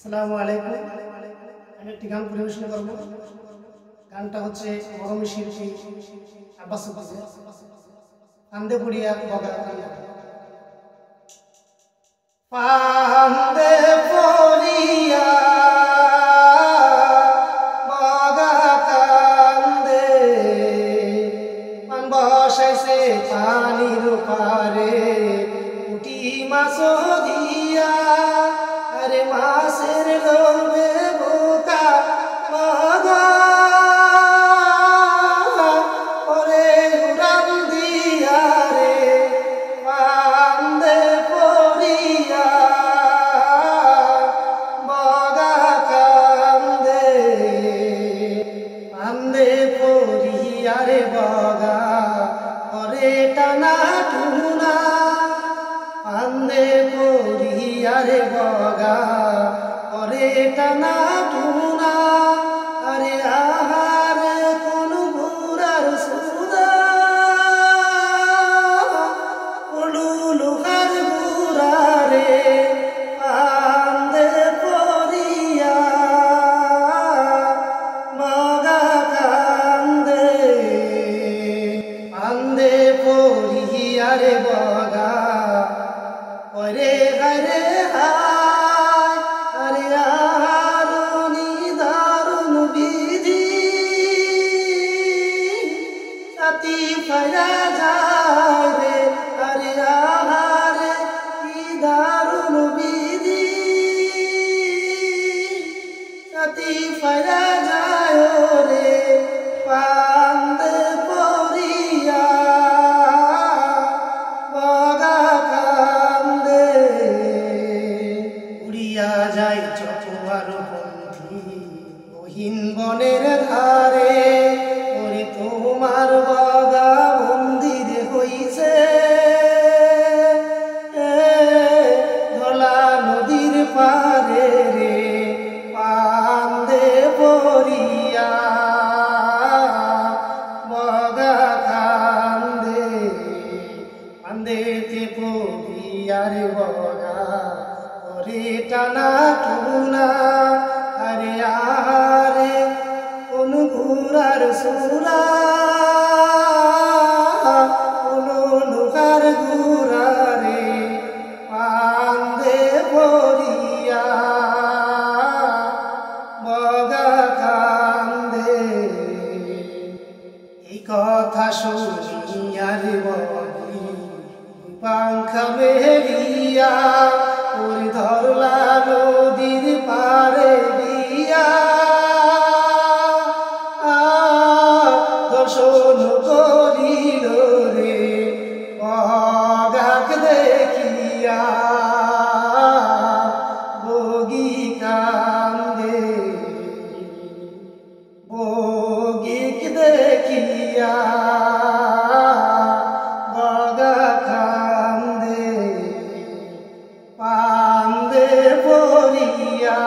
আসসালামু আলাইকুম। আমি একটি গান পরিবেশন করব। গানটা হচ্ছে মরমী শিল্পী আব্বাস উদ্দিনের ফান্দে পড়িয়া বগা কান্দে। ফান্দে পড়িয়া বগা কান্দে, পান বসাইছে পানির পারে পুঁটি মাছ দিয়া, আরে মাছের লোভে বোকা মগা ওরে উড়ান দিয়া রে ফান্দে পড়িয়া বগা কান্দে। ফান্দে পড়িয়া রে বগা ওরে টানা টুনা, ফান্দে পড়িয়া রে বগা ওরে টানা টুনা, আরে আহারে কোন ঘুরার সুদা লোহার ঘুরা রে ফান্দে পড়িয়া বগা কান্দে। ফান্দে পড়িয়া রে বগা ওরে হায় হায়, আরে আরুনি দারুন বিধি সাথী ফাইরা যায় রে, আরে আহারে কি দারুন বিধি সাথী ফাইরা যায় রে ফান্দে পড়িয়া বগা কান্দে। উড়িয়া যায় চটুয়ার পন্থী গহীন বনের ধারে, ওরে তোমার বগা মন্দির হইছে ধলা নদীর পারে রে ফান্দে পড়িয়া বগা কান্দে। ফান্দেতে পড়িয়া রে বগা ওরে টানা টুনা, আরে আহারে কোন ঘুরার সুরা কোন লোহার ঘুরা রে ফান্দে পড়িয়া বগা কান্দে। এই কথা শুনিয়া রে বগি পাংখা মেলিয়া ওরে ধরলা নদীর পারে দিয়া, দর্শন করিল রে বগাকে দেখিয়া বগি কান্দে। বগিকে দেখিয়া বগা কান্দে। ফান্দে পড়িয়া